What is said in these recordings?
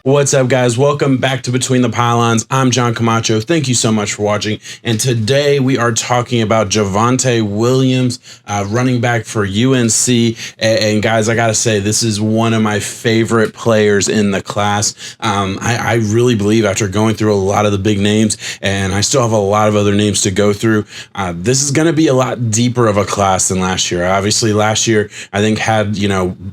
What's up, guys? Welcome back to Between the Pylons. I'm John Camacho. Thank you so much for watching. And today we are talking about Javonte Williams, running back for UNC. And guys, I got to say, this is one of my favorite players in the class. I really believe after going through a lot of the big names, and I still have a lot of other names to go through, this is going to be a lot deeper of a class than last year. Obviously, last year, I think had,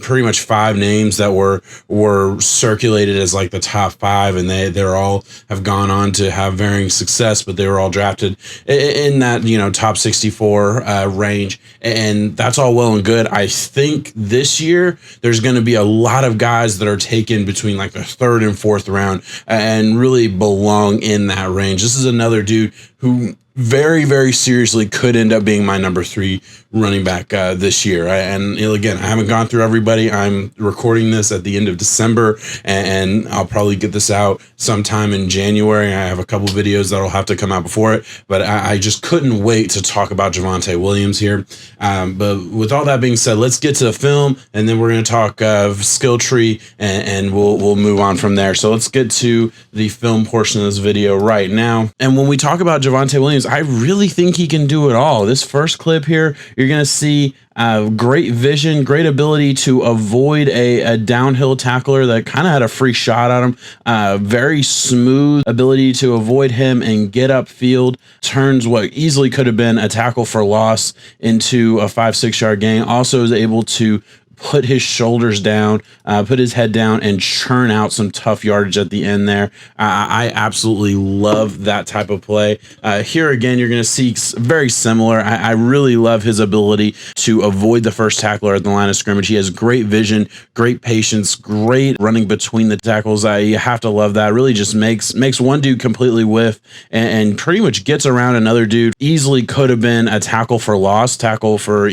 pretty much 5 names that were circulated as like the top 5, and they're all have gone on to have varying success, but they were all drafted in that top 64 range, and that's all well and good. I think this year there's going to be a lot of guys that are taken between like the 3rd and 4th round and really belong in that range. This is another dude who very, very seriously could end up being my number 3 running back this year. And again, I haven't gone through everybody. I'm recording this at the end of December, and I'll probably get this out sometime in January. I have a couple videos that'll have to come out before it, but I just couldn't wait to talk about Javonte Williams here. But with all that being said, let's get to the film, and then we're going to talk skill tree, and we'll move on from there. So let's get to the film portion of this video right now. And when we talk about Javonte Williams, I really think he can do it all. This first clip here, you're going to see great vision, great ability to avoid a downhill tackler that kind of had a free shot at him. Very smooth ability to avoid him and get upfield. Turns what easily could have been a tackle for loss into a 5-6 yard gain. Also is able to put his shoulders down, put his head down, and churn out some tough yardage at the end there. I absolutely love that type of play. Here again, you're going to see very similar. I really love his ability to avoid the first tackler at the line of scrimmage. He has great vision, great patience, great running between the tackles. You have to love that. Really just makes one dude completely whiff and pretty much gets around another dude. Easily could have been a tackle for loss, tackle for,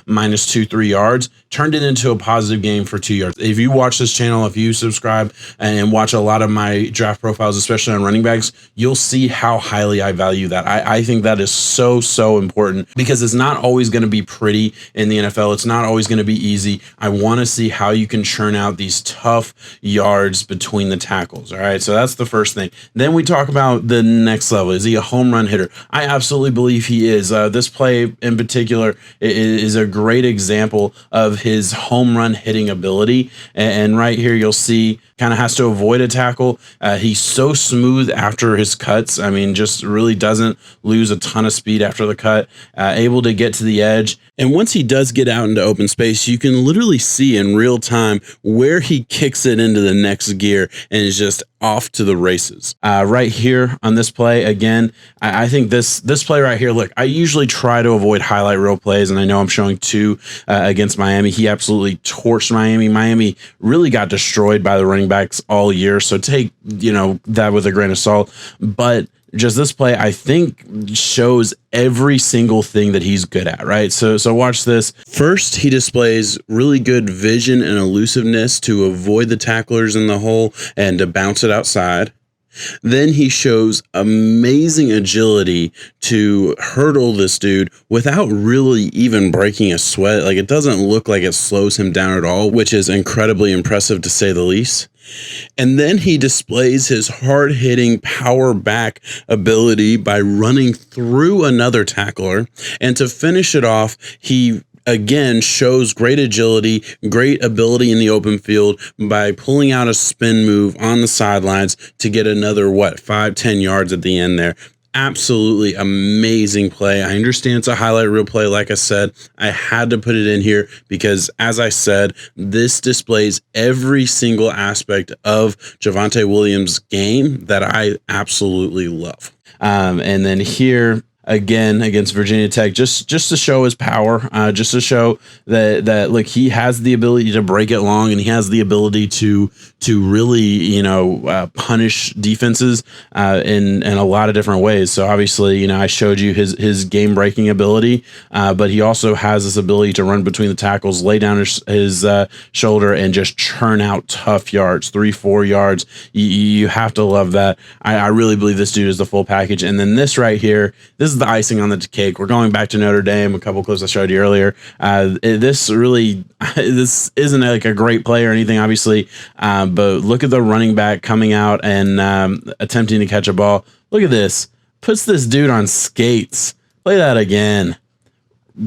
minus 2-3 yards. Turned it into a positive game for 2 yards. If you watch this channel, if you subscribe and watch a lot of my draft profiles, especially on running backs, you'll see how highly I value that. I think that is so important because it's not always going to be pretty in the NFL. It's not always going to be easy. I want to see how you can churn out these tough yards between the tackles. All right. So that's the first thing. Then we talk about the next level. Is he a home run hitter? I absolutely believe he is. This play in particular is a great example of his home run hitting ability. And right here, you'll see kind of has to avoid a tackle. He's so smooth after his cuts. I mean, just really doesn't lose a ton of speed after the cut, able to get to the edge. And once he does get out into open space, you can literally see in real time where he kicks it into the next gear and is just off to the races. Right here on this play, again, I think this play right here, look, I usually try to avoid highlight reel plays, and I know I'm showing 2 against Miami. He absolutely torched Miami. Miami really got destroyed by the running backs all year, so take that with a grain of salt. But just this play, I think, shows every single thing that he's good at, right? So watch this. First, he displays really good vision and elusiveness to avoid the tacklers in the hole and to bounce it outside. Then he shows amazing agility to hurdle this dude without really even breaking a sweat. Like, it doesn't look like it slows him down at all, which is incredibly impressive to say the least. And then he displays his hard-hitting power back ability by running through another tackler. And to finish it off, he again shows great agility, great ability in the open field by pulling out a spin move on the sidelines to get another 5-10 yards at the end there. Absolutely amazing play. I understand it's a highlight reel play. Like I said, I had to put it in here because, as I said, this displays every single aspect of Javonte Williams' game that I absolutely love. And then here, again, against Virginia Tech, just to show his power, just to show that look, he has the ability to break it long, and he has the ability to really punish defenses in a lot of different ways. So obviously, I showed you his game breaking ability, but he also has this ability to run between the tackles, lay down his shoulder, and just churn out tough yards, 3-4 yards. You have to love that. I really believe this dude is the full package. And then this right here, this is the icing on the cake. We're going back to Notre Dame, a couple clips I showed you earlier. This isn't like a great play or anything, obviously, but look at the running back coming out and attempting to catch a ball. Look at this. Puts this dude on skates. Play that again.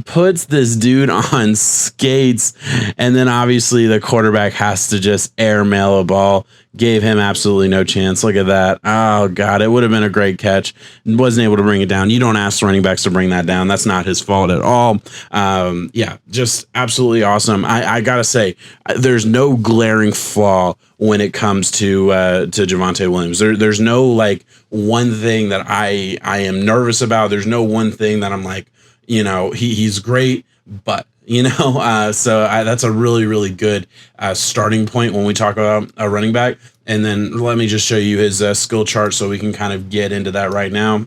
Puts this dude on skates, and then obviously the quarterback has to just airmail a ball. Gave him absolutely no chance. Look at that. Oh, God, it would have been a great catch. Wasn't able to bring it down. You don't ask running backs to bring that down. That's not his fault at all. Yeah, just absolutely awesome. I got to say, there's no glaring flaw when it comes to Javonte Williams. There's no like one thing that I am nervous about. There's no one thing that I'm like, he's great, but that's a really, really good starting point when we talk about a running back. And then let me just show you his skill chart so we can kind of get into that right now.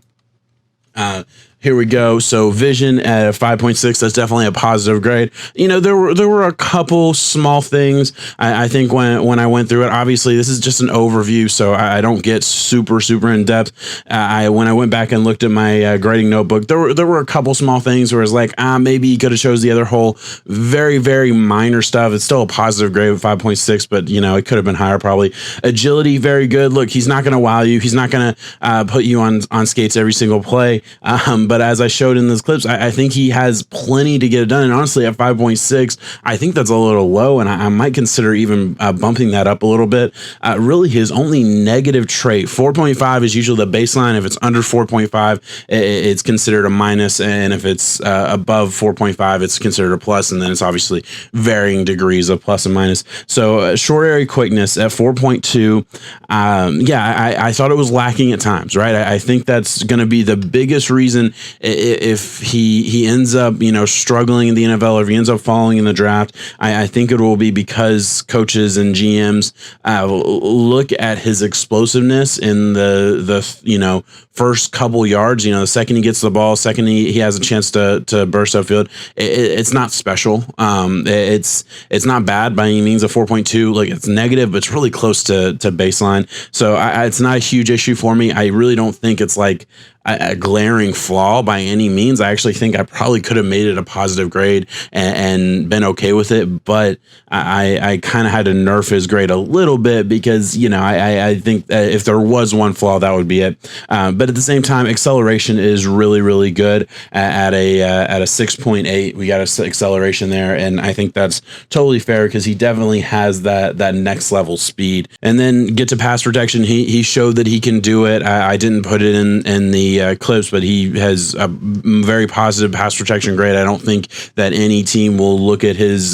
Here we go. So vision at 5.6, that's definitely a positive grade. There were a couple small things. I think when I went through it, obviously this is just an overview, so I don't get super in depth. When I went back and looked at my grading notebook, there were a couple small things where it's like, maybe you could have chose the other whole. Very, very minor stuff. It's still a positive grade of 5.6, but it could have been higher probably. Agility, very good. Look, he's not going to wow you. He's not going to put you on skates every single play. But as I showed in those clips, I think he has plenty to get it done. And honestly, at 5.6, I think that's a little low, and I might consider even bumping that up a little bit. Really, his only negative trait, 4.5 is usually the baseline. If it's under 4.5, it's considered a minus, and if it's above 4.5, it's considered a plus, and then it's obviously varying degrees of plus and minus. So short area quickness at 4.2, I thought it was lacking at times, right? I think that's going to be the biggest reason if he ends up, struggling in the NFL, or if he ends up falling in the draft. I think it will be because coaches and GMs look at his explosiveness in the first couple yards. The second he gets the ball, second he has a chance to burst upfield, it's not special. It's not bad by any means. A 4.2, like, it's negative, but it's really close to baseline. So it's not a huge issue for me. I really don't think it's like a glaring flaw by any means. I actually think I probably could have made it a positive grade and been okay with it, but I kind of had to nerf his grade a little bit because, I think that if there was one flaw, that would be it. But at the same time, acceleration is really, really good at a 6.8. We got a acceleration there, and I think that's totally fair because he definitely has that next level speed. And then get to pass protection. He showed that he can do it. I didn't put it in the clips, but he has a very positive pass protection grade. I don't think that any team will look at his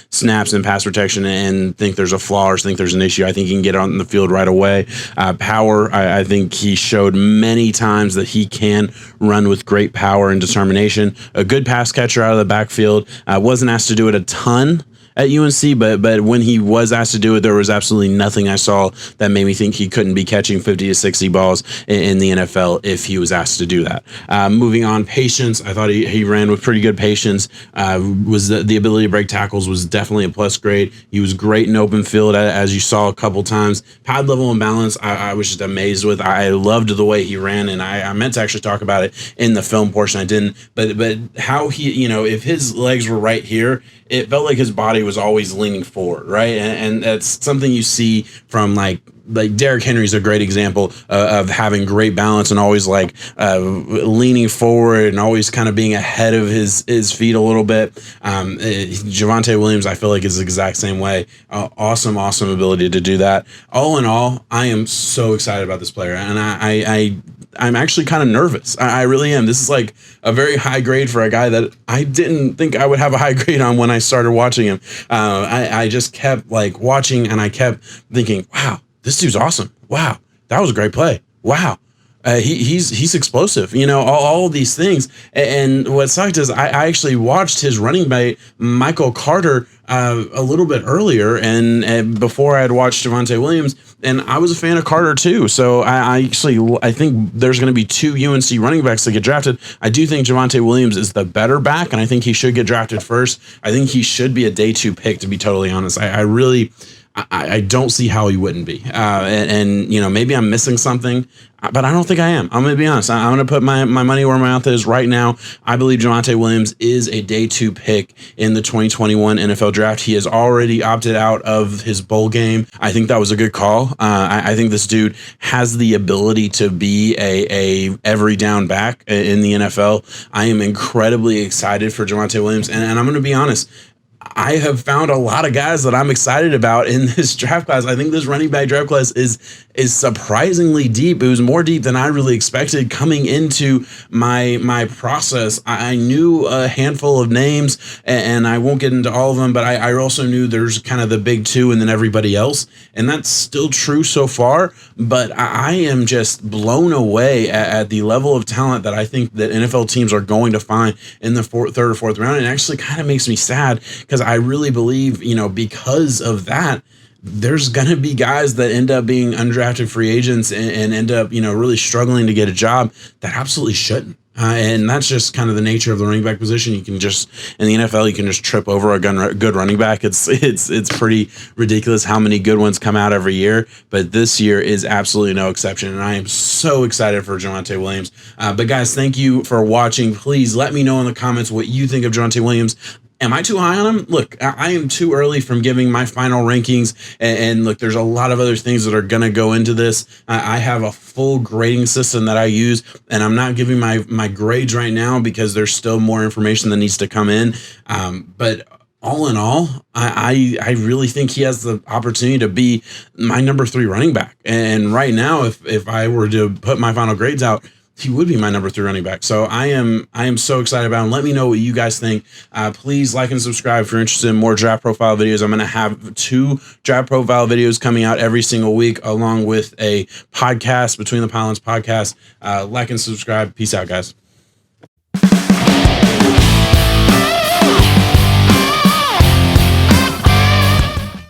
snaps in pass protection and think there's a flaw or think there's an issue. I think he can get on the field right away. Power, I think he showed many times that he can run with great power and determination. A good pass catcher out of the backfield. Wasn't asked to do it a ton at UNC, but when he was asked to do it, there was absolutely nothing I saw that made me think he couldn't be catching 50 to 60 balls in the NFL if he was asked to do that. Moving on, patience. I thought he ran with pretty good patience. Was the ability to break tackles was definitely a plus grade. He was great in open field, as you saw a couple times. Pad level and balance, I was just amazed with. I loved the way he ran, and I meant to actually talk about it in the film portion. I didn't, but how he, if his legs were right here, it felt like his body was always leaning forward, right? And that's something you see from like Derrick Henry's a great example of having great balance and always leaning forward and always kind of being ahead of his feet a little bit. Javonte Williams, I feel like, is the exact same way. Awesome ability to do that. All in all, I am so excited about this player, and I'm actually kind of nervous. I really am. This is like a very high grade for a guy that I didn't think I would have a high grade on when I started watching him. I just kept watching, and I kept thinking, wow, this dude's awesome. Wow, that was a great play. Wow. He's explosive, all of these things. And what sucked is I actually watched his running mate, Michael Carter, a little bit earlier, and before I had watched Javonte Williams, and I was a fan of Carter too. So I think there's going to be two UNC running backs that get drafted. I do think Javonte Williams is the better back, and I think he should get drafted first. I think he should be a day 2 pick, to be totally honest. I don't see how he wouldn't be. And, you know, maybe I'm missing something, but I don't think I am. I'm going to be honest. I'm going to put my money where my mouth is right now. I believe Javonte Williams is a day 2 pick in the 2021 NFL draft. He has already opted out of his bowl game. I think that was a good call. I think this dude has the ability to be a every down back in the NFL. I am incredibly excited for Javonte Williams. And I'm going to be honest, I have found a lot of guys that I'm excited about in this draft class. I think this running back draft class is surprisingly deep. It was more deep than I really expected coming into my process. I knew a handful of names, and I won't get into all of them, but I also knew there's kind of the big 2 and then everybody else. And that's still true so far, but I am just blown away at the level of talent that I think that NFL teams are going to find in the 3rd or 4th round. And it actually kind of makes me sad, because I really believe, you know, because of that, there's going to be guys that end up being undrafted free agents and end up, you know, really struggling to get a job that absolutely shouldn't. And that's just kind of the nature of the running back position. You can just, in the NFL, you can just trip over a good running back. It's pretty ridiculous how many good ones come out every year. But this year is absolutely no exception. And I am so excited for Javonte Williams. But guys, thank you for watching. Please let me know in the comments what you think of Javonte Williams. Am I too high on him? Look, I am too early from giving my final rankings. And look, there's a lot of other things that are going to go into this. I have a full grading system that I use, and I'm not giving my grades right now because there's still more information that needs to come in. But all in all, I really think he has the opportunity to be my number 3 running back. And right now, if I were to put my final grades out, he would be my number 3 running back. So I am so excited about him. Let me know what you guys think. Please like and subscribe if you're interested in more draft profile videos. I'm going to have 2 draft profile videos coming out every single week, along with a podcast, Between the Pylons podcast. Like and subscribe. Peace out, guys.